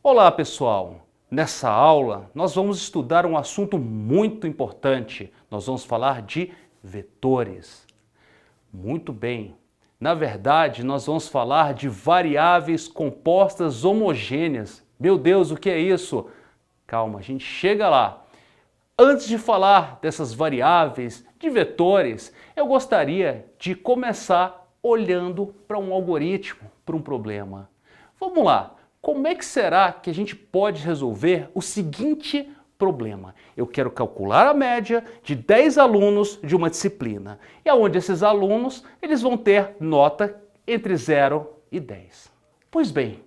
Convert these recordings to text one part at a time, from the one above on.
Olá, pessoal! Nessa aula, nós vamos estudar um assunto muito importante. Nós vamos falar de vetores. Muito bem. Na verdade, nós vamos falar de variáveis compostas homogêneas. Meu Deus, o que é isso? Calma, a gente chega lá. Antes de falar dessas variáveis, de vetores, eu gostaria de começar olhando para um algoritmo, para um problema. Vamos lá. Como é que será que a gente pode resolver o seguinte problema? Eu quero calcular a média de 10 alunos de uma disciplina. E aonde esses alunos eles vão ter nota entre 0 e 10. Pois bem,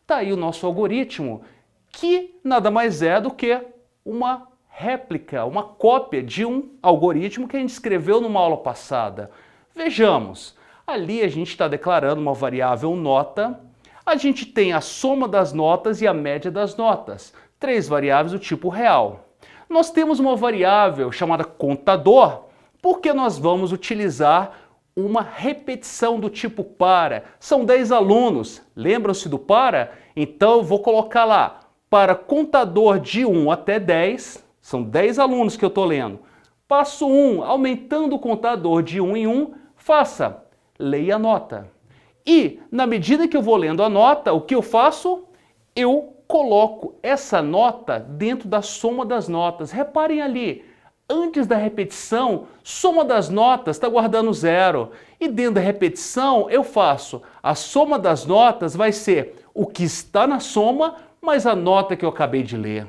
está aí o nosso algoritmo, que nada mais é do que uma réplica, uma cópia de um algoritmo que a gente escreveu numa aula passada. Vejamos, ali a gente está declarando uma variável nota. A gente tem a soma das notas e a média das notas, 3 variáveis do tipo real. Nós temos uma variável chamada contador, porque nós vamos utilizar uma repetição do tipo para. São 10 alunos, lembram-se do para? Então eu vou colocar lá, para contador de 1 até 10, são 10 alunos que eu estou lendo. Passo 1, aumentando o contador de 1 em 1, faça, leia a nota. E, na medida que eu vou lendo a nota, o que eu faço? Eu coloco essa nota dentro da soma das notas. Reparem ali, antes da repetição, soma das notas está guardando 0. E dentro da repetição, eu faço, a soma das notas vai ser o que está na soma, mais a nota que eu acabei de ler.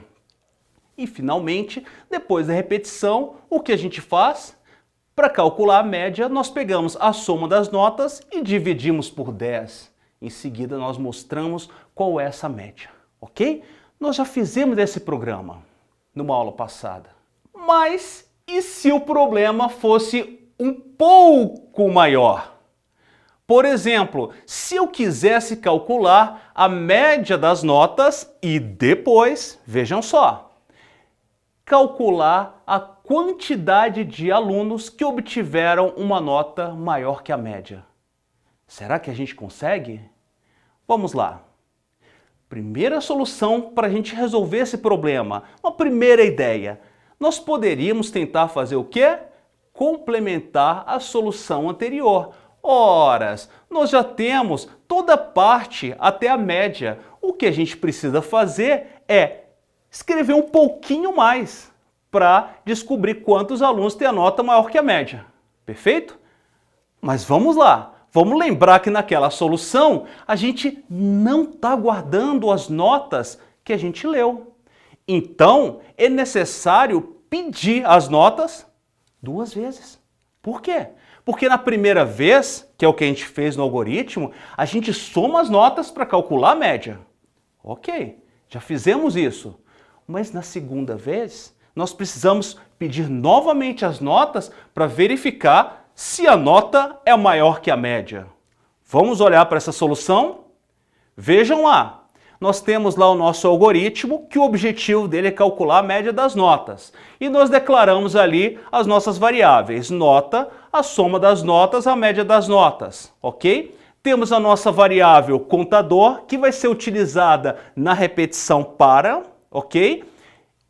E, finalmente, depois da repetição, o que a gente faz? Para calcular a média, nós pegamos a soma das notas e dividimos por 10. Em seguida, nós mostramos qual é essa média, ok? Nós já fizemos esse programa numa aula passada. Mas e se o problema fosse um pouco maior? Por exemplo, se eu quisesse calcular a média das notas e depois, vejam só, calcular a quantidade de alunos que obtiveram uma nota maior que a média. Será que a gente consegue? Vamos lá. Primeira solução para a gente resolver esse problema, uma primeira ideia. Nós poderíamos tentar fazer o quê? Complementar a solução anterior. Ora, nós já temos toda a parte até a média. O que a gente precisa fazer é escrever um pouquinho mais para descobrir quantos alunos têm a nota maior que a média. Perfeito? Mas vamos lá. Vamos lembrar que naquela solução a gente não está guardando as notas que a gente leu. Então é necessário pedir as notas 2 vezes. Por quê? Porque na primeira vez, que é o que a gente fez no algoritmo, a gente soma as notas para calcular a média. Ok, já fizemos isso. Mas na segunda vez, nós precisamos pedir novamente as notas para verificar se a nota é maior que a média. Vamos olhar para essa solução? Vejam lá, nós temos lá o nosso algoritmo que o objetivo dele é calcular a média das notas. E nós declaramos ali as nossas variáveis, nota, a soma das notas, a média das notas, ok? Temos a nossa variável contador, que vai ser utilizada na repetição para, ok?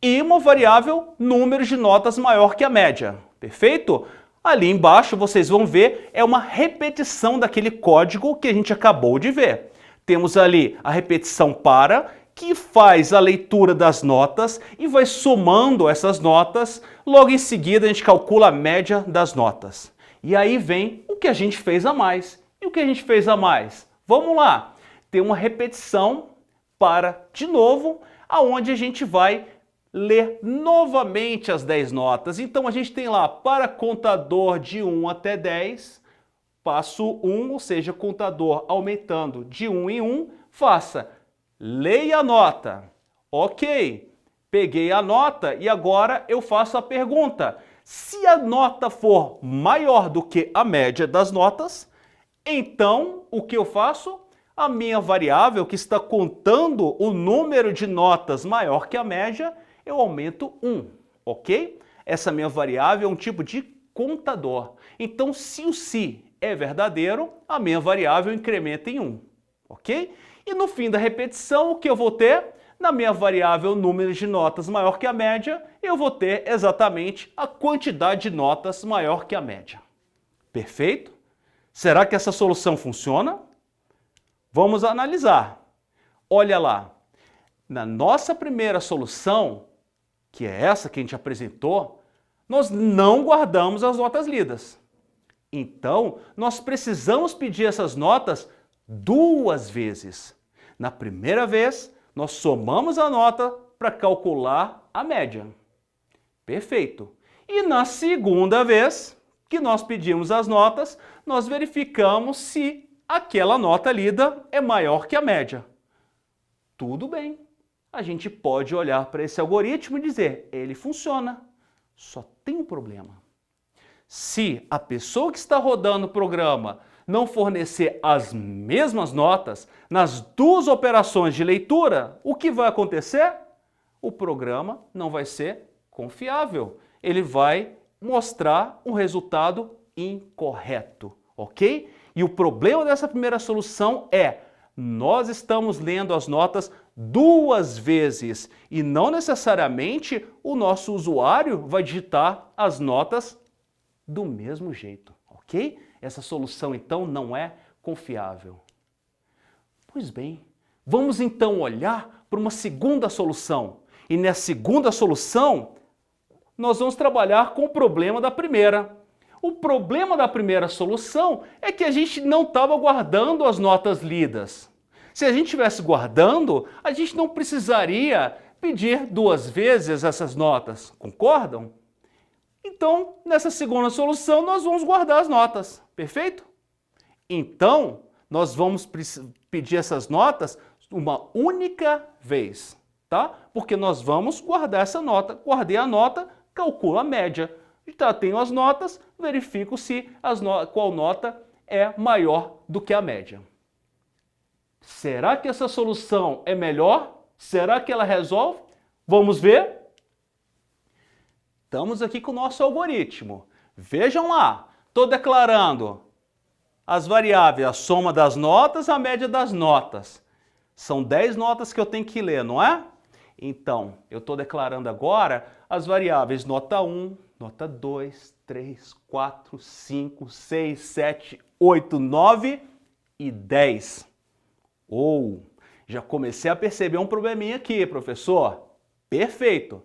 E uma variável número de notas maior que a média, perfeito? Ali embaixo vocês vão ver, é uma repetição daquele código que a gente acabou de ver. Temos ali a repetição para, que faz a leitura das notas e vai somando essas notas, logo em seguida a gente calcula a média das notas. E aí vem o que a gente fez a mais. E o que a gente fez a mais? Vamos lá, tem uma repetição para, de novo, aonde a gente vai ler novamente as 10 notas. Então a gente tem lá, para contador de 1 até 10, passo 1, ou seja, contador aumentando de 1 em 1, faça, leia a nota. Ok, peguei a nota e agora eu faço a pergunta. Se a nota for maior do que a média das notas, então o que eu faço? A minha variável que está contando o número de notas maior que a média, eu aumento 1, ok? Essa minha variável é um tipo de contador. Então, se o se é verdadeiro, a minha variável incrementa em 1, ok? E no fim da repetição, o que eu vou ter? Na minha variável número de notas maior que a média, eu vou ter exatamente a quantidade de notas maior que a média. Perfeito? Será que essa solução funciona? Vamos analisar. Olha lá, na nossa primeira solução, que é essa que a gente apresentou, nós não guardamos as notas lidas. Então, nós precisamos pedir essas notas duas vezes. Na primeira vez, nós somamos a nota para calcular a média. Perfeito. E na segunda vez que nós pedimos as notas, nós verificamos se aquela nota lida é maior que a média. Tudo bem. A gente pode olhar para esse algoritmo e dizer, ele funciona. Só tem um problema. Se a pessoa que está rodando o programa não fornecer as mesmas notas nas duas operações de leitura, o que vai acontecer? O programa não vai ser confiável. Ele vai mostrar um resultado incorreto, ok? E o problema dessa primeira solução é, nós estamos lendo as notas duas vezes e não necessariamente o nosso usuário vai digitar as notas do mesmo jeito, ok? Essa solução, então, não é confiável. Pois bem, vamos então olhar para uma segunda solução. E nessa segunda solução, nós vamos trabalhar com o problema da primeira. O problema da primeira solução é que a gente não estava guardando as notas lidas. Se a gente estivesse guardando, a gente não precisaria pedir duas vezes essas notas, concordam? Então, nessa segunda solução, nós vamos guardar as notas, perfeito? Então, nós vamos pedir essas notas uma única vez, tá? Porque nós vamos guardar essa nota. Guardei a nota, calculo a média. Já tenho as notas, verifico se qual nota é maior do que a média. Será que essa solução é melhor? Será que ela resolve? Vamos ver? Estamos aqui com o nosso algoritmo. Vejam lá, estou declarando as variáveis, a soma das notas, a média das notas. São 10 notas que eu tenho que ler, não é? Então, eu estou declarando agora as variáveis nota 1, nota 2, 3, 4, 5, 6, 7, 8, 9 e 10. Já comecei a perceber um probleminha aqui, professor. Perfeito.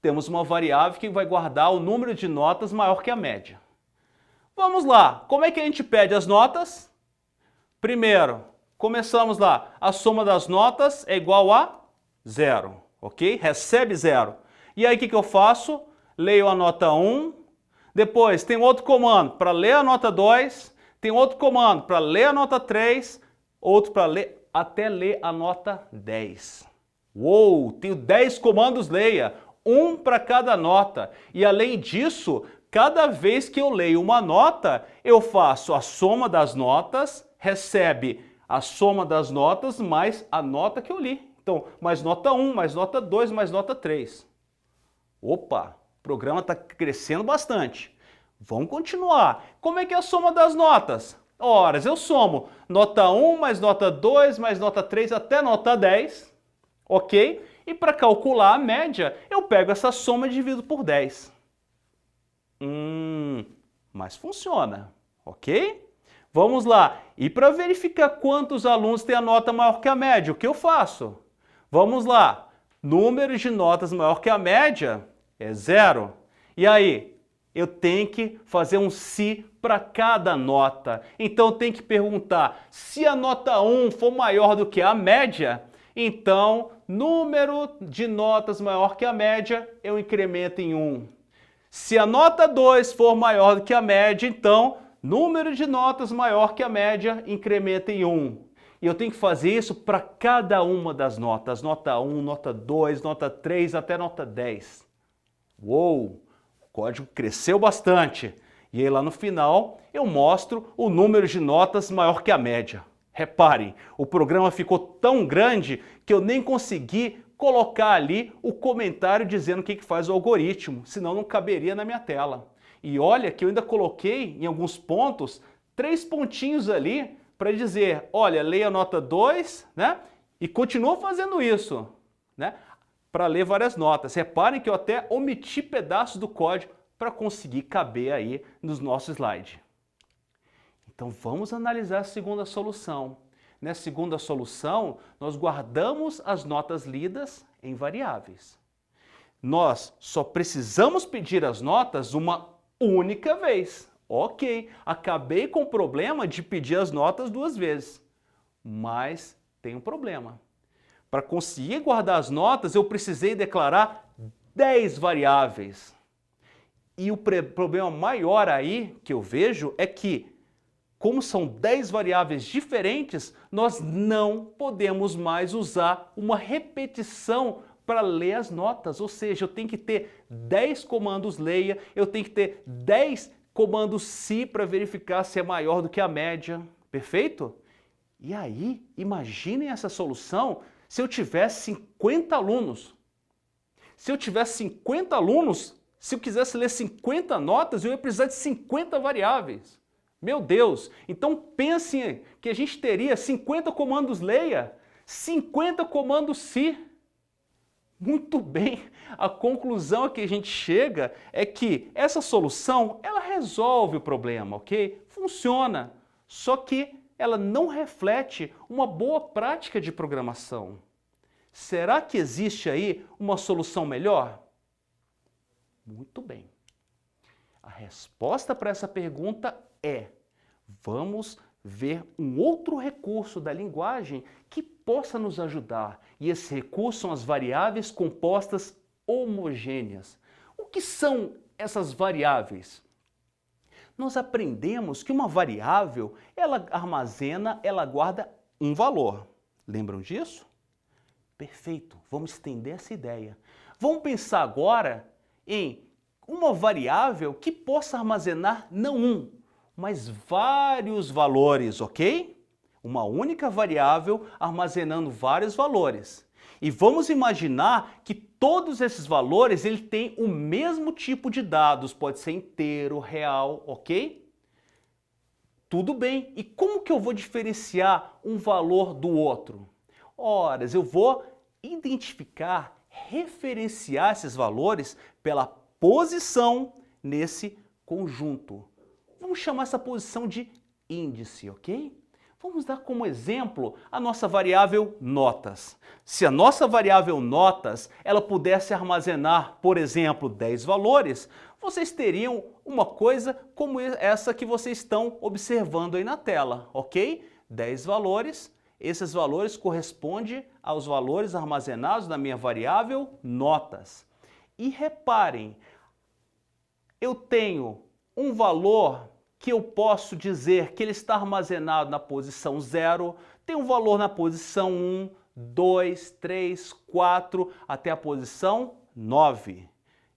Temos uma variável que vai guardar o número de notas maior que a média. Vamos lá, como é que a gente pede as notas? Primeiro, começamos lá, a soma das notas é igual a 0, ok? Recebe 0. E aí o que eu faço? Leio a nota 1, depois tem outro comando para ler a nota 2, tem outro comando para ler a nota 3, outro para ler até ler a nota 10. Tenho 10 comandos leia. Um para cada nota. E além disso, cada vez que eu leio uma nota, eu faço a soma das notas, recebe a soma das notas mais a nota que eu li. Então, mais nota 1, mais nota 2, mais nota 3. Opa, o programa está crescendo bastante. Vamos continuar. Como é que é a soma das notas? Ora, eu somo nota 1 mais nota 2 mais nota 3 até nota 10, ok? E para calcular a média, eu pego essa soma e divido por 10. Mas funciona, ok? Vamos lá. E para verificar quantos alunos têm a nota maior que a média, o que eu faço? Vamos lá. Número de notas maior que a média é 0. E aí? Eu tenho que fazer um se para cada nota. Então eu tenho que perguntar, se a nota 1 for maior do que a média, então, número de notas maior que a média, eu incremento em 1. Se a nota 2 for maior do que a média, então, número de notas maior que a média, incrementa em 1. E eu tenho que fazer isso para cada uma das notas. Nota 1, nota 2, nota 3, até nota 10. O código cresceu bastante. E aí lá no final, eu mostro o número de notas maior que a média. Reparem, o programa ficou tão grande que eu nem consegui colocar ali o comentário dizendo o que faz o algoritmo, senão não caberia na minha tela. E olha que eu ainda coloquei em alguns pontos 3 pontinhos ali para dizer, olha, leia a nota 2, né? E continua fazendo isso, né? Para ler várias notas. Reparem que eu até omiti pedaços do código para conseguir caber aí nos nossos slides. Então vamos analisar a segunda solução. Na segunda solução, nós guardamos as notas lidas em variáveis. Nós só precisamos pedir as notas uma única vez. Ok, acabei com o problema de pedir as notas 2 vezes. Mas tem um problema. Para conseguir guardar as notas, eu precisei declarar 10 variáveis. E o problema maior aí que eu vejo é que, como são 10 variáveis diferentes, nós não podemos mais usar uma repetição para ler as notas. Ou seja, eu tenho que ter 10 comandos leia, eu tenho que ter 10 comandos se para verificar se é maior do que a média. Perfeito? E aí, imaginem essa solução se eu tivesse 50 alunos. Se eu tivesse 50 alunos, se eu quisesse ler 50 notas, eu ia precisar de 50 variáveis. Meu Deus! Então pensem que a gente teria 50 comandos leia, 50 comandos se. Muito bem, a conclusão a que a gente chega é que essa solução, ela resolve o problema, ok? Funciona, só que ela não reflete uma boa prática de programação. Será que existe aí uma solução melhor? Muito bem. A resposta para essa pergunta é: vamos ver um outro recurso da linguagem que possa nos ajudar. E esse recurso são as variáveis compostas homogêneas. O que são essas variáveis? Nós aprendemos que uma variável, ela armazena, ela guarda um valor. Lembram disso? Perfeito, vamos estender essa ideia. Vamos pensar agora em uma variável que possa armazenar não um, mas vários valores, ok? Uma única variável armazenando vários valores. E vamos imaginar que todos esses valores ele tem o mesmo tipo de dados, pode ser inteiro, real, ok? Tudo bem, e como que eu vou diferenciar um valor do outro? Ora, eu vou identificar, referenciar esses valores pela posição nesse conjunto. Vamos chamar essa posição de índice, ok? Vamos dar como exemplo a nossa variável notas. Se a nossa variável notas, ela pudesse armazenar, por exemplo, 10 valores, vocês teriam uma coisa como essa que vocês estão observando aí na tela, ok? 10 valores, esses valores correspondem aos valores armazenados na minha variável notas. E reparem, eu tenho um valor que eu posso dizer que ele está armazenado na posição 0, tem um valor na posição 1, 2, 3, 4, até a posição 9.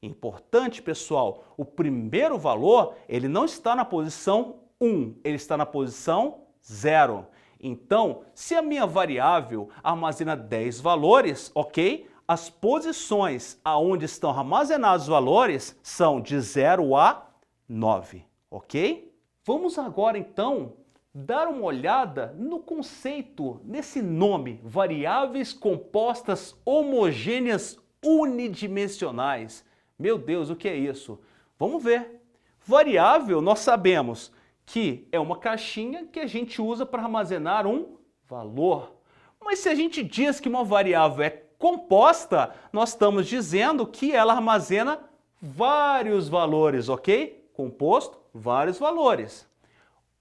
Importante, pessoal, o primeiro valor, ele não está na posição 1, ele está na posição 0. Então, se a minha variável armazena 10 valores, ok? As posições aonde estão armazenados os valores são de 0 a 9, ok? Vamos agora, então, dar uma olhada no conceito, nesse nome, variáveis compostas homogêneas unidimensionais. Meu Deus, o que é isso? Vamos ver. Variável, nós sabemos que é uma caixinha que a gente usa para armazenar um valor. Mas se a gente diz que uma variável é composta, nós estamos dizendo que ela armazena vários valores, ok? Composto, vários valores.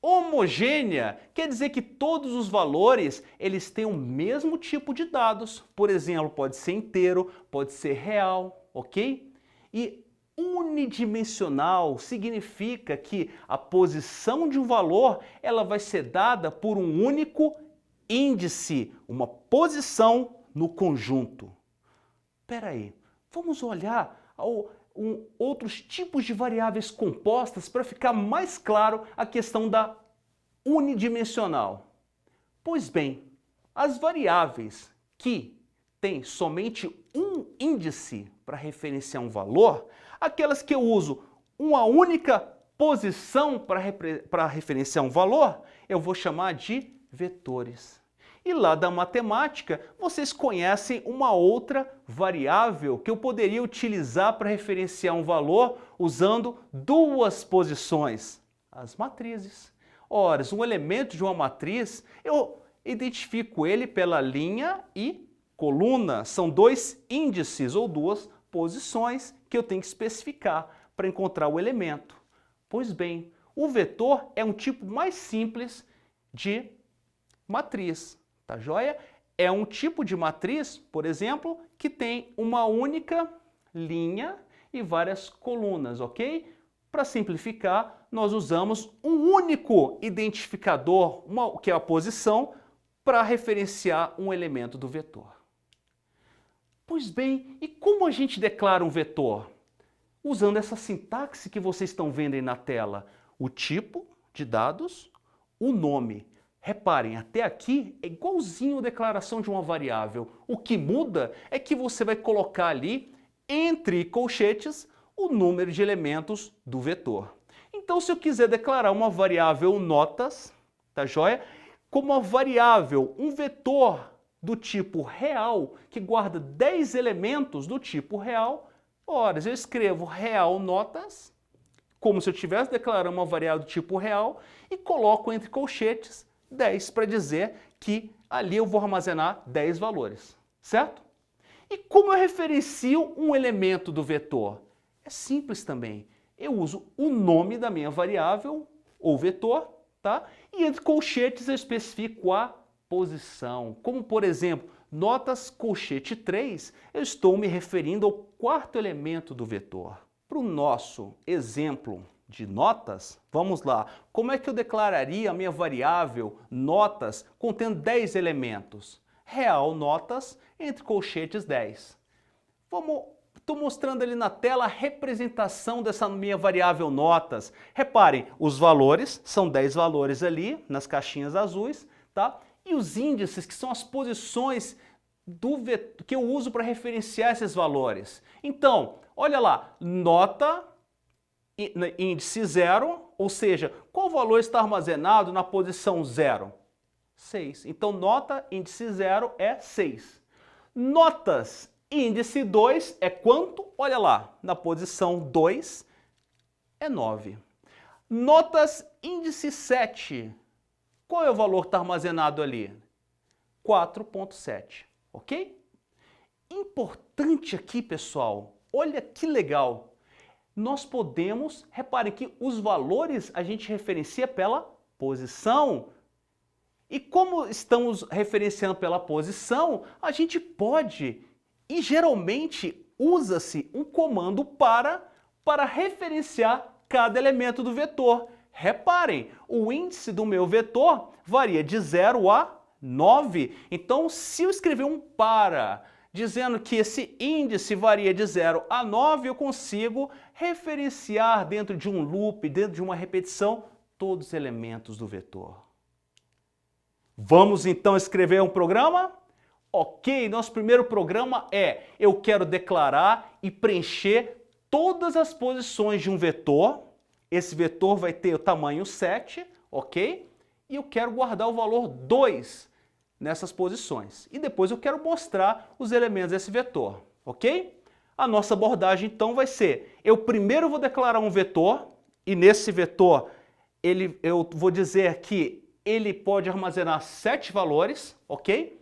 Homogênea quer dizer que todos os valores eles têm o mesmo tipo de dados. Por exemplo, pode ser inteiro, pode ser real, ok? E unidimensional significa que a posição de um valor ela vai ser dada por um único índice, uma posição no conjunto. Espera aí, vamos olhar outros tipos de variáveis compostas para ficar mais claro a questão da unidimensional. Pois bem, as variáveis que têm somente um índice para referenciar um valor, aquelas que eu uso uma única posição para referenciar um valor, eu vou chamar de vetores. E lá da matemática, vocês conhecem uma outra variável que eu poderia utilizar para referenciar um valor usando duas posições, as matrizes. Ora, um elemento de uma matriz, eu identifico ele pela linha e coluna. São dois índices ou duas posições que eu tenho que especificar para encontrar o elemento. Pois bem, o vetor é um tipo mais simples de matriz. Tá joia? É um tipo de matriz, por exemplo, que tem uma única linha e várias colunas, ok? Para simplificar, nós usamos um único identificador, que é a posição, para referenciar um elemento do vetor. Pois bem, e como a gente declara um vetor? Usando essa sintaxe que vocês estão vendo aí na tela. O tipo de dados, o nome. Reparem, até aqui é igualzinho a declaração de uma variável. O que muda é que você vai colocar ali, entre colchetes, o número de elementos do vetor. Então, se eu quiser declarar uma variável notas, tá joia? Como uma variável, um vetor do tipo real, que guarda 10 elementos do tipo real, ora, eu escrevo real notas, como se eu estivesse declarando uma variável do tipo real, e coloco entre colchetes 10 para dizer que ali eu vou armazenar 10 valores, certo? E como eu referencio um elemento do vetor? É simples também. Eu uso o nome da minha variável, ou vetor, tá? E entre colchetes eu especifico a posição. Como, por exemplo, notas colchete 3, eu estou me referindo ao quarto elemento do vetor. Para o nosso exemplo de notas, vamos lá. Como é que eu declararia a minha variável notas contendo 10 elementos? Real notas entre colchetes 10. Estou mostrando ali na tela a representação dessa minha variável notas. Reparem, os valores, são 10 valores ali nas caixinhas azuis, tá? E os índices, que são as posições do vetor, que eu uso para referenciar esses valores. Então, olha lá, nota índice 0, ou seja, qual valor está armazenado na posição 0? 6. Então, nota índice 0 é 6. Notas índice 2 é quanto? Olha lá, na posição 2 é 9. Notas índice 7, qual é o valor que está armazenado ali? 4,7, ok? Importante aqui, pessoal, olha que legal. Nós podemos, reparem que os valores a gente referencia pela posição. E como estamos referenciando pela posição, a gente pode, e geralmente usa-se um comando para referenciar cada elemento do vetor. Reparem, o índice do meu vetor varia de 0 a 9. Então, se eu escrever um para, dizendo que esse índice varia de 0 a 9, eu consigo referenciar dentro de um loop, dentro de uma repetição, todos os elementos do vetor. Vamos então escrever um programa? Ok, nosso primeiro programa é: eu quero declarar e preencher todas as posições de um vetor. Esse vetor vai ter o tamanho 7, ok? E eu quero guardar o valor 2 nessas posições. E depois eu quero mostrar os elementos desse vetor, ok? A nossa abordagem então vai ser: eu primeiro vou declarar um vetor, e nesse vetor eu vou dizer que ele pode armazenar 7 valores, ok?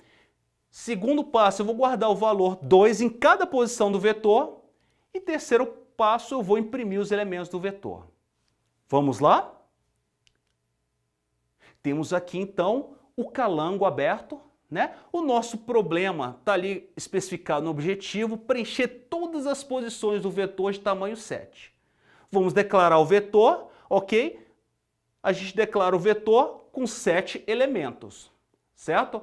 Segundo passo, eu vou guardar o valor 2 em cada posição do vetor. E terceiro passo, eu vou imprimir os elementos do vetor. Vamos lá? Temos aqui então o calango aberto, né? O nosso problema está ali especificado no objetivo: preencher todas as posições do vetor de tamanho 7. Vamos declarar o vetor, ok? A gente declara o vetor com 7 elementos, certo?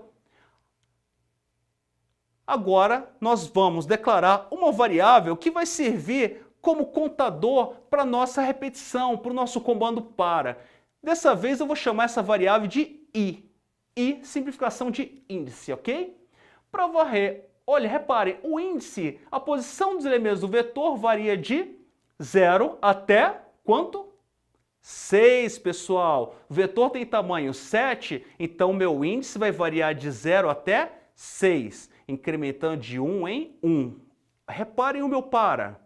Agora nós vamos declarar uma variável que vai servir como contador para a nossa repetição, para o nosso comando para. Dessa vez eu vou chamar essa variável de i. I, simplificação de índice, ok? Para varrer, olha, reparem, o índice, a posição dos elementos do vetor varia de 0 até quanto? 6, pessoal. O vetor tem tamanho 7, então meu índice vai variar de 0 até 6, incrementando de 1 em 1. Reparem o meu para.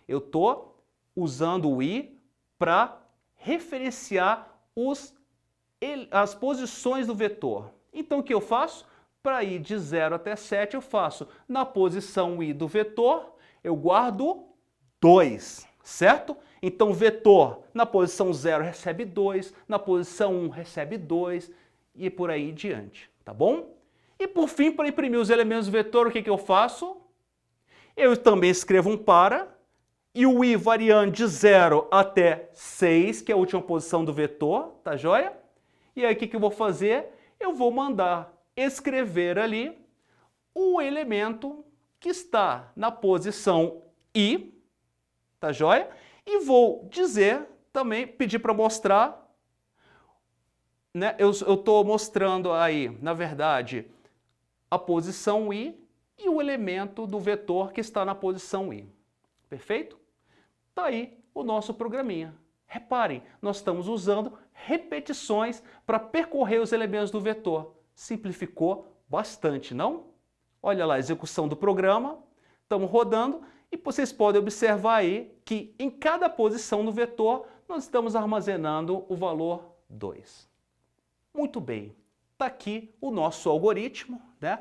Eu estou usando o i para referenciar as posições do vetor. Então o que eu faço? Para ir de 0 até 7 eu faço na posição i do vetor, eu guardo 2, certo? Então, vetor na posição 0 recebe 2, na posição 1 recebe 2 e por aí diante, tá bom? E por fim, para imprimir os elementos do vetor, o que eu faço? Eu também escrevo um para, e o i variando de 0 até 6, que é a última posição do vetor, tá joia? E aí o que eu vou fazer? Eu vou mandar escrever ali o elemento que está na posição i, tá joia? E vou dizer também, pedir para mostrar, né? Eu estou mostrando aí, na verdade, a posição i e o elemento do vetor que está na posição i. Perfeito? Tá aí o nosso programinha. Reparem, nós estamos usando repetições para percorrer os elementos do vetor. Simplificou bastante, não? Olha lá a execução do programa, estamos rodando. E vocês podem observar aí que em cada posição no vetor nós estamos armazenando o valor 2. Muito bem, está aqui o nosso algoritmo, né,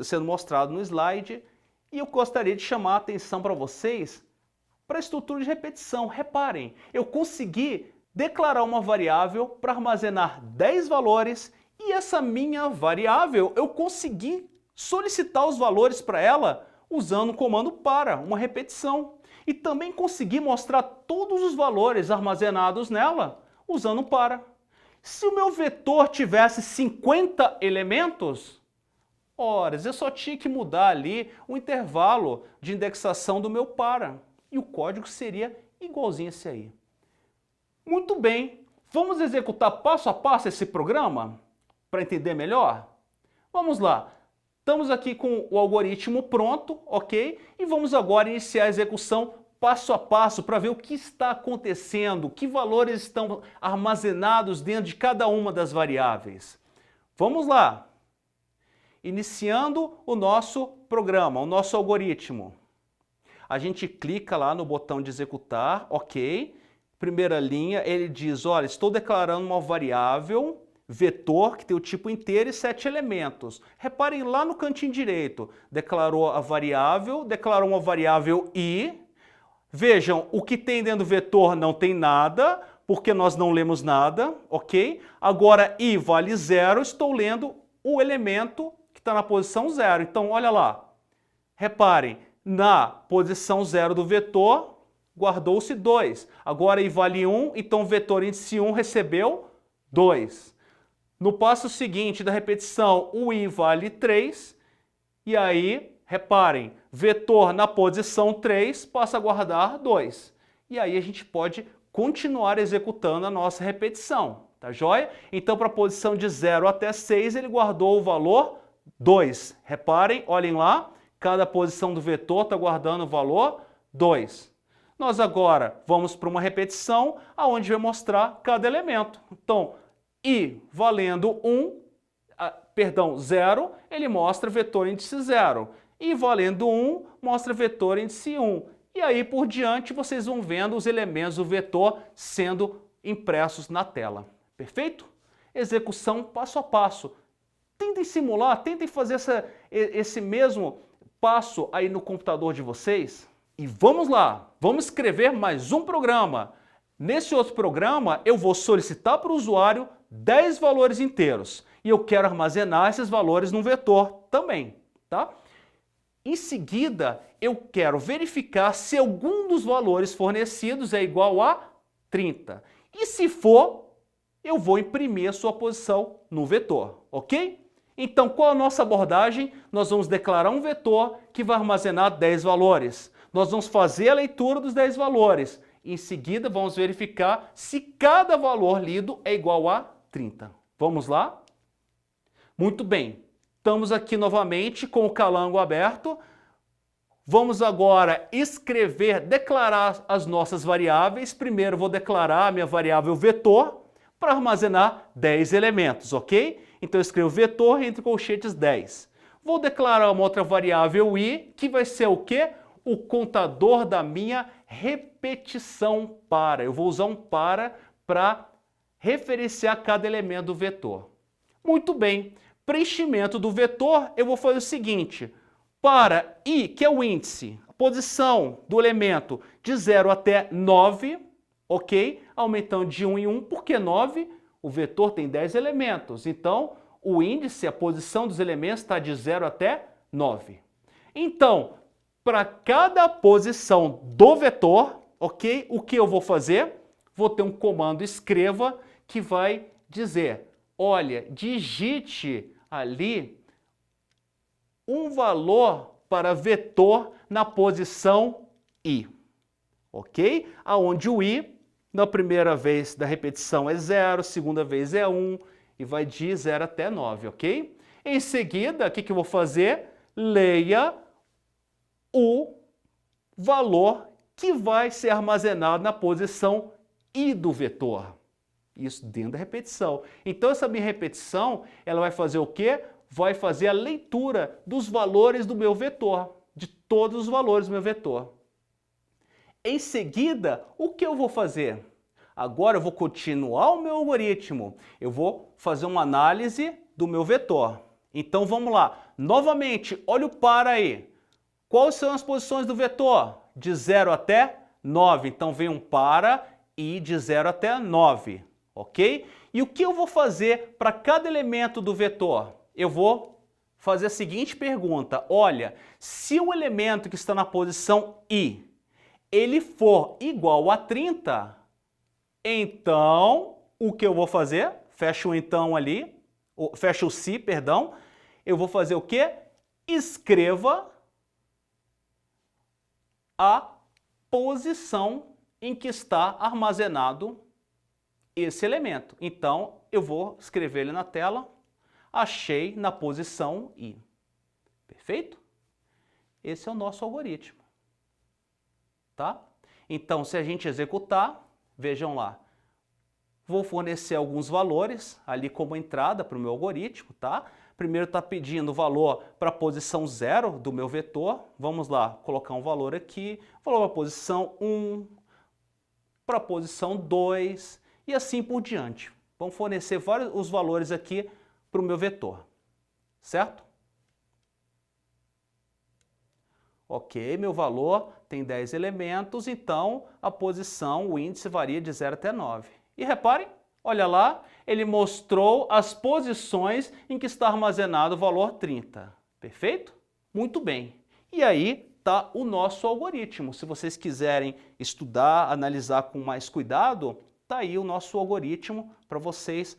sendo mostrado no slide, e eu gostaria de chamar a atenção para vocês para a estrutura de repetição. Reparem, eu consegui declarar uma variável para armazenar 10 valores e essa minha variável eu consegui solicitar os valores para ela usando o comando para, uma repetição. E também consegui mostrar todos os valores armazenados nela usando para. Se o meu vetor tivesse 50 elementos, ora, eu só tinha que mudar ali o intervalo de indexação do meu para. E o código seria igualzinho a esse aí. Muito bem, vamos executar passo a passo esse programa para entender melhor? Vamos lá. Estamos aqui com o algoritmo pronto, ok? E vamos agora iniciar a execução passo a passo para ver o que está acontecendo, que valores estão armazenados dentro de cada uma das variáveis. Vamos lá! Iniciando o nosso programa, o nosso algoritmo. A gente clica lá no botão de executar, ok? Primeira linha, ele diz, olha, estou declarando uma variável vetor que tem o tipo inteiro e 7 elementos. Reparem lá no cantinho direito, declarou a variável, declarou uma variável i. Vejam, o que tem dentro do vetor não tem nada, porque nós não lemos nada, ok? Agora i vale 0, estou lendo o elemento que está na posição 0. Então, olha lá, reparem, na posição 0 do vetor, guardou-se 2. Agora i vale 1, então o vetor índice 1 recebeu 2. No passo seguinte da repetição, o i vale 3, e aí, reparem, vetor na posição 3 passa a guardar 2. E aí a gente pode continuar executando a nossa repetição, tá joia? Então, para a posição de 0 até 6, ele guardou o valor 2. Reparem, olhem lá, cada posição do vetor está guardando o valor 2. Nós agora vamos para uma repetição, onde vai mostrar cada elemento. Então, i valendo 0, ele mostra vetor índice 0. I valendo 1, mostra vetor índice 1. E aí por diante vocês vão vendo os elementos do vetor sendo impressos na tela. Perfeito? Execução passo a passo. Tentem simular, tentem fazer esse mesmo passo aí no computador de vocês. E vamos lá, vamos escrever mais um programa. Nesse outro programa eu vou solicitar para o usuário 10 valores inteiros e eu quero armazenar esses valores num vetor também, tá? Em seguida, eu quero verificar se algum dos valores fornecidos é igual a 30. E se for, eu vou imprimir a sua posição no vetor, ok? Então, qual a nossa abordagem? Nós vamos declarar um vetor que vai armazenar 10 valores. Nós vamos fazer a leitura dos 10 valores. Em seguida, vamos verificar se cada valor lido é igual a 30. Vamos lá? Muito bem. Estamos aqui novamente com o calango aberto. Vamos agora escrever, declarar as nossas variáveis. Primeiro vou declarar a minha variável vetor para armazenar 10 elementos, ok? Então eu escrevo vetor entre colchetes 10. Vou declarar uma outra variável i, que vai ser o quê? O contador da minha repetição para. Eu vou usar um para referenciar cada elemento do vetor. Muito bem. Preenchimento do vetor, eu vou fazer o seguinte. Para i, que é o índice, a posição do elemento de 0 até 9, ok? Aumentando de 1 em 1, porque 9, o vetor tem 10 elementos. Então, o índice, a posição dos elementos está de 0 até 9. Então, para cada posição do vetor, ok? O que eu vou fazer? Vou ter um comando escreva que vai dizer, olha, digite ali um valor para vetor na posição i, ok? Aonde o i, na primeira vez da repetição é 0, segunda vez é 1, e vai de 0 até 9, ok? Em seguida, o que eu vou fazer? Leia o valor que vai ser armazenado na posição i do vetor. Isso dentro da repetição. Então, essa minha repetição, ela vai fazer o quê? Vai fazer a leitura dos valores do meu vetor, de todos os valores do meu vetor. Em seguida, o que eu vou fazer? Agora eu vou continuar o meu algoritmo. Eu vou fazer uma análise do meu vetor. Então vamos lá. Novamente, olha o para aí. Quais são as posições do vetor? De 0 até 9. Então vem um para i de 0 até 9. Ok? E o que eu vou fazer para cada elemento do vetor? Eu vou fazer a seguinte pergunta. Olha, se o elemento que está na posição i, ele for igual a 30, então, o que eu vou fazer? Fecha o então ali, fecha o se, perdão. Eu vou fazer o quê? Escreva a posição em que está armazenado esse elemento. Então, eu vou escrever ele na tela. Achei na posição i. Perfeito? Esse é o nosso algoritmo. Tá? Então, se a gente executar, vejam lá, vou fornecer alguns valores ali como entrada para o meu algoritmo, tá? Primeiro está pedindo o valor para a posição 0 do meu vetor. Vamos lá, colocar um valor aqui, valor para a posição 1, para a posição 2 e assim por diante. Vamos fornecer vários os valores aqui para o meu vetor, certo? Ok, meu valor tem 10 elementos, então a posição, o índice varia de 0 até 9. E reparem, olha lá, ele mostrou as posições em que está armazenado o valor 30. Perfeito? Muito bem. E aí está o nosso algoritmo. Se vocês quiserem estudar, analisar com mais cuidado, está aí o nosso algoritmo para vocês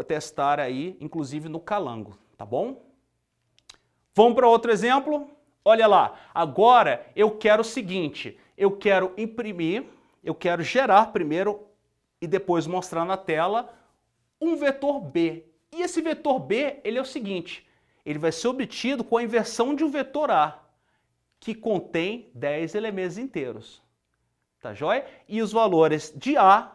testar aí, inclusive no Calango, tá bom? Vamos para outro exemplo? Olha lá, agora eu quero o seguinte, eu quero imprimir, eu quero gerar primeiro e depois mostrar na tela um vetor B. E esse vetor B, ele é o seguinte, ele vai ser obtido com a inversão de um vetor A, que contém 10 elementos inteiros. Tá joia? E os valores de A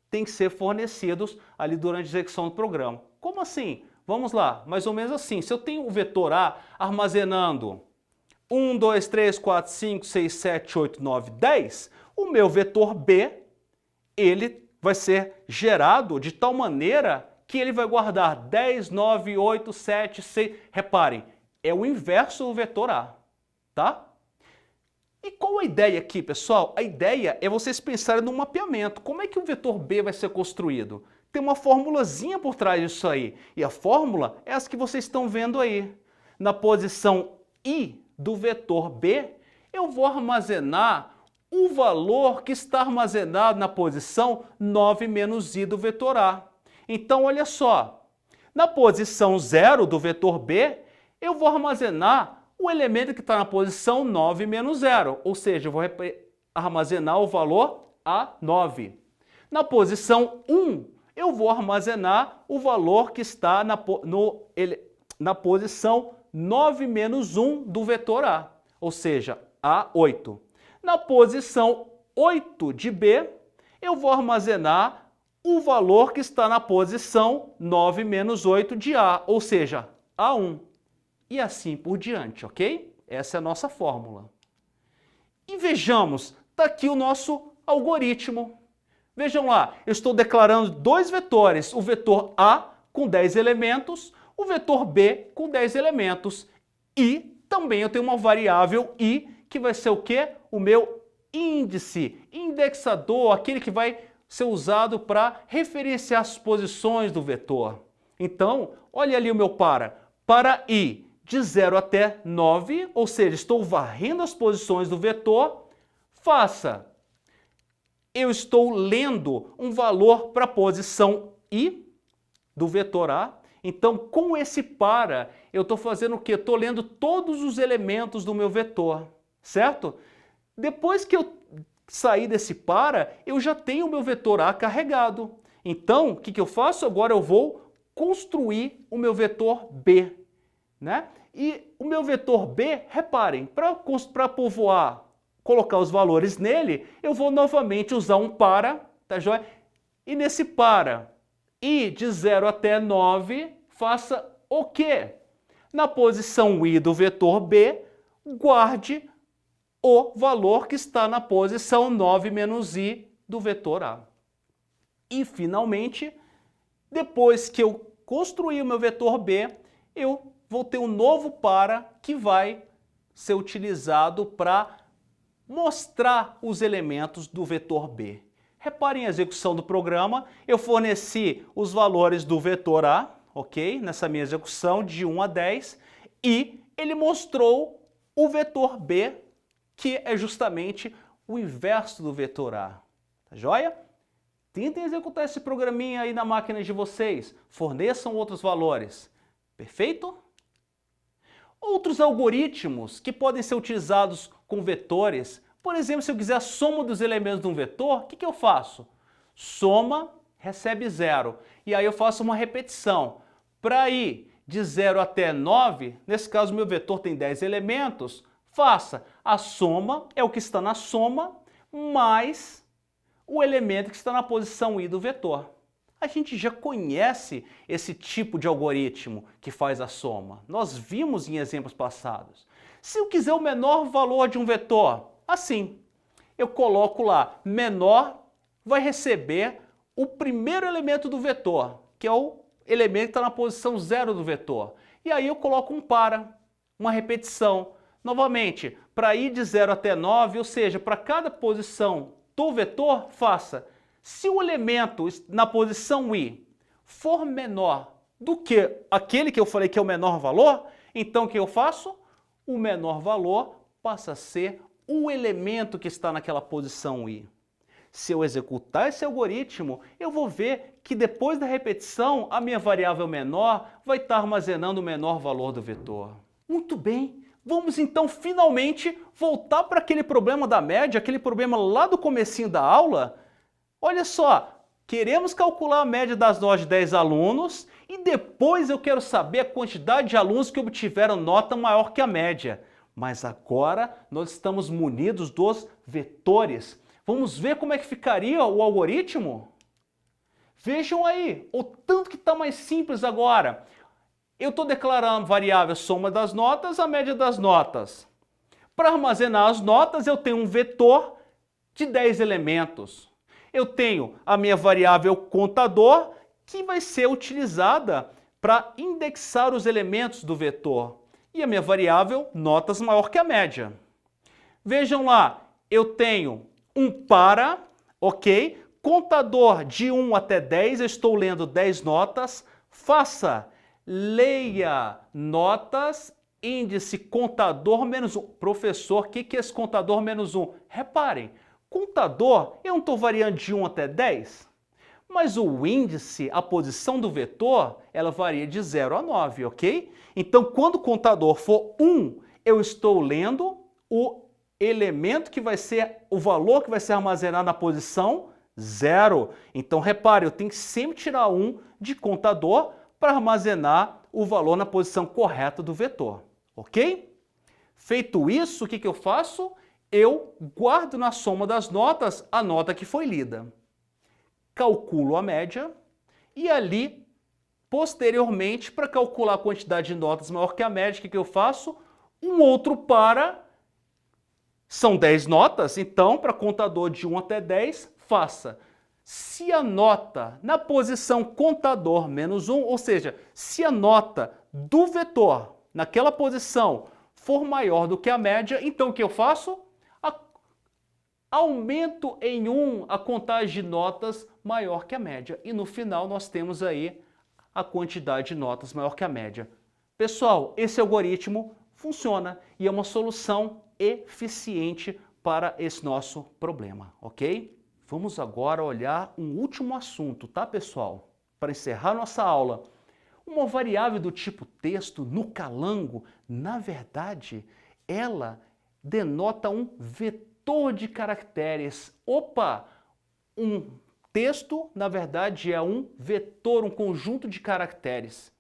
têm que ser fornecidos ali durante a execução do programa. Como assim? Vamos lá, mais ou menos assim. Se eu tenho o vetor A armazenando 1, 2, 3, 4, 5, 6, 7, 8, 9, 10, o meu vetor B, ele vai ser gerado de tal maneira que ele vai guardar 10, 9, 8, 7, 6. Reparem, é o inverso do vetor A, tá? E qual a ideia aqui, pessoal? A ideia é vocês pensarem no mapeamento. Como é que o vetor B vai ser construído? Tem uma formulazinha por trás disso aí. E a fórmula é essa que vocês estão vendo aí. Na posição I do vetor B, eu vou armazenar o valor que está armazenado na posição 9 menos I do vetor A. Então, olha só. Na posição 0 do vetor B, eu vou armazenar o elemento que está na posição 9 menos 0, ou seja, eu vou armazenar o valor A9. Na posição 1, eu vou armazenar o valor que está na posição 9 menos 1 do vetor A. ou seja, A8. Na posição 8 de B, eu vou armazenar o valor que está na posição 9 menos 8 de A, ou seja, A1. E assim por diante, ok? Essa é a nossa fórmula. E vejamos, está aqui o nosso algoritmo. Vejam lá, eu estou declarando dois vetores, o vetor A com 10 elementos, o vetor B com 10 elementos. E também eu tenho uma variável I, que vai ser o quê? O meu índice, indexador, aquele que vai ser usado para referenciar as posições do vetor. Então, olha ali o meu para I de 0 até 9, ou seja, estou varrendo as posições do vetor, eu estou lendo um valor para a posição I do vetor A. Então, com esse para, eu estou fazendo o quê? Estou lendo todos os elementos do meu vetor, certo? Depois que eu sair desse para, eu já tenho o meu vetor A carregado. Então, o que eu faço? Agora eu vou construir o meu vetor B, né? E o meu vetor B, reparem, para povoar, colocar os valores nele, eu vou novamente usar um para, tá joia? E nesse para, I de 0 até 9, faça o quê? Na posição I do vetor B, guarde o valor que está na posição 9 menos I do vetor A. E, finalmente, depois que eu construir o meu vetor B, eu vou ter um novo para que vai ser utilizado para mostrar os elementos do vetor B. Reparem a execução do programa, eu forneci os valores do vetor A, ok? Nessa minha execução de 1 a 10, e ele mostrou o vetor B, que é justamente o inverso do vetor A. Tá joia? Tentem executar esse programinha aí na máquina de vocês, forneçam outros valores. Perfeito? Outros algoritmos que podem ser utilizados com vetores, por exemplo, se eu quiser a soma dos elementos de um vetor, o que eu faço? Soma recebe 0, e aí eu faço uma repetição. Para ir de 0 até 9, nesse caso meu vetor tem 10 elementos, faça a soma, é o que está na soma, mais o elemento que está na posição I do vetor. A gente já conhece esse tipo de algoritmo que faz a soma. Nós vimos em exemplos passados. Se eu quiser o menor valor de um vetor, assim, eu coloco lá, menor vai receber o primeiro elemento do vetor, que é o elemento que está na posição 0 do vetor. E aí eu coloco um para, uma repetição. Novamente, para ir de 0 até 9, ou seja, para cada posição do vetor, faça. Se o elemento na posição I for menor do que aquele que eu falei que é o menor valor, então o que eu faço? O menor valor passa a ser o elemento que está naquela posição I. Se eu executar esse algoritmo, eu vou ver que depois da repetição, a minha variável menor vai estar armazenando o menor valor do vetor. Muito bem, vamos então finalmente voltar para aquele problema da média, aquele problema lá do comecinho da aula. Olha só, queremos calcular a média das notas de 10 alunos e depois eu quero saber a quantidade de alunos que obtiveram nota maior que a média. Mas agora nós estamos munidos dos vetores. Vamos ver como é que ficaria o algoritmo? Vejam aí, o tanto que está mais simples agora. Eu estou declarando a variável soma das notas, a média das notas. Para armazenar as notas, eu tenho um vetor de 10 elementos. Eu tenho a minha variável contador, que vai ser utilizada para indexar os elementos do vetor. E a minha variável notas maior que a média. Vejam lá, eu tenho um para, ok? Contador de 1 até 10, eu estou lendo 10 notas. Leia notas, índice contador menos 1. Professor, o que é esse contador menos 1? Reparem, contador, eu não estou variando de 1 até 10, mas o índice, a posição do vetor, ela varia de 0 a 9, ok? Então, quando o contador for 1, eu estou lendo o elemento que vai ser, o valor que vai ser armazenado na posição 0. Então, repare, eu tenho que sempre tirar 1 de contador para armazenar o valor na posição correta do vetor, ok? Feito isso, o que eu faço? Eu guardo na soma das notas a nota que foi lida. Calculo a média e ali, posteriormente, para calcular a quantidade de notas maior que a média, o que eu faço? Um outro para... São 10 notas, então, para contador de 1 até 10, faça. Se a nota na posição contador menos 1, ou seja, se a nota do vetor naquela posição for maior do que a média, então o que eu faço? Aumento em 1 a contagem de notas maior que a média. E no final nós temos aí a quantidade de notas maior que a média. Pessoal, esse algoritmo funciona e é uma solução eficiente para esse nosso problema, ok? Vamos agora olhar um último assunto, tá, pessoal? Para encerrar nossa aula. Uma variável do tipo texto no Calango, na verdade, ela denota um vetor de caracteres. Opa! Um texto, na verdade, é um vetor, um conjunto de caracteres.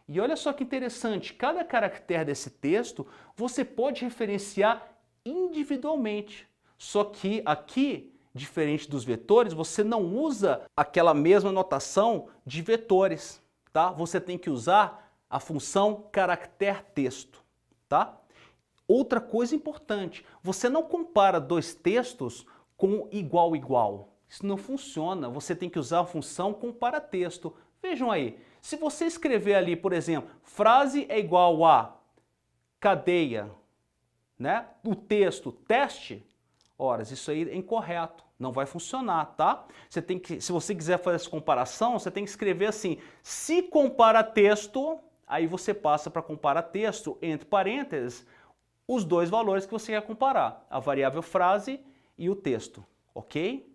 E olha só que interessante, cada caractere desse texto você pode referenciar individualmente. Só que aqui, diferente dos vetores, você não usa aquela mesma notação de vetores, tá? Você tem que usar a função caractere texto, tá? Outra coisa importante, você não compara dois textos com igual. Isso não funciona, você tem que usar a função comparatexto. Vejam aí, se você escrever ali, por exemplo, frase é igual a cadeia, né? O texto, teste, ora, isso aí é incorreto, não vai funcionar, tá? Você tem que, se você quiser fazer essa comparação, você tem que escrever assim, se compara texto, aí você passa para comparar texto, entre parênteses, os dois valores que você quer comparar, a variável frase e o texto, ok?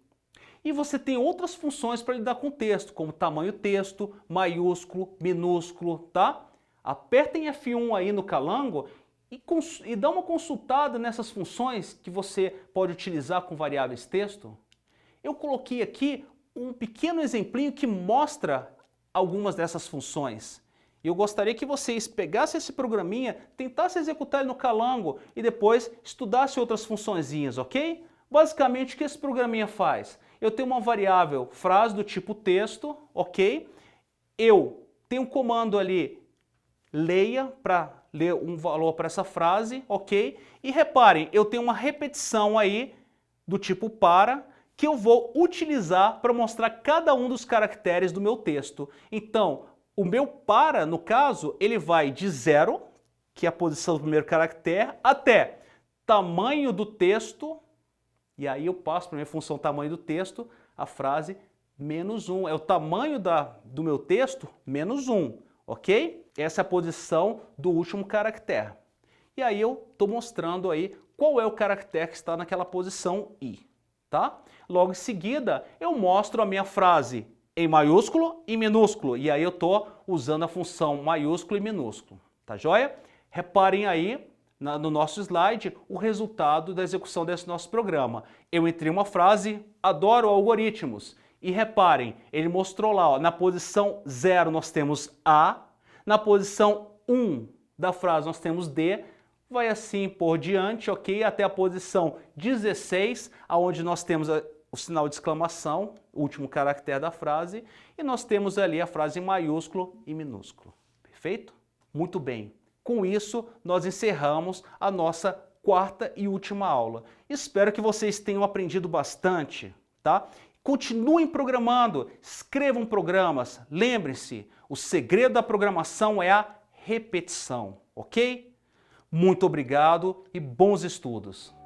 E você tem outras funções para lidar com o texto, como tamanho texto, maiúsculo, minúsculo, tá? Apertem F1 aí no Calango e dá uma consultada nessas funções que você pode utilizar com variáveis texto. Eu coloquei aqui um pequeno exemplinho que mostra algumas dessas funções. Eu gostaria que vocês pegassem esse programinha, tentassem executar ele no Calango e depois estudassem outras funçõezinhas, ok? Basicamente, o que esse programinha faz? Eu tenho uma variável frase do tipo texto, ok? Eu tenho um comando ali, leia, para ler um valor para essa frase, ok? E reparem, eu tenho uma repetição aí do tipo para, que eu vou utilizar para mostrar cada um dos caracteres do meu texto. Então, o meu para, no caso, ele vai de 0, que é a posição do primeiro caractere, até tamanho do texto, e aí eu passo para a minha função tamanho do texto, a frase menos 1. É o tamanho do meu texto menos 1, ok? Essa é a posição do último caractere. E aí eu estou mostrando aí qual é o caractere que está naquela posição I, tá? Logo em seguida, eu mostro a minha frase em maiúsculo e minúsculo, e aí eu estou usando a função maiúsculo e minúsculo, tá joia? Reparem aí, no nosso slide, o resultado da execução desse nosso programa. Eu entrei uma frase, adoro algoritmos, e reparem, ele mostrou lá, ó, na posição 0 nós temos A, na posição 1 da frase nós temos D, vai assim por diante, ok? Até a posição 16, onde nós temos o sinal de exclamação, o último caractere da frase, e nós temos ali a frase em maiúsculo e minúsculo. Perfeito? Muito bem. Com isso, nós encerramos a nossa quarta e última aula. Espero que vocês tenham aprendido bastante, tá? Continuem programando, escrevam programas. Lembrem-se, o segredo da programação é a repetição, ok? Muito obrigado e bons estudos!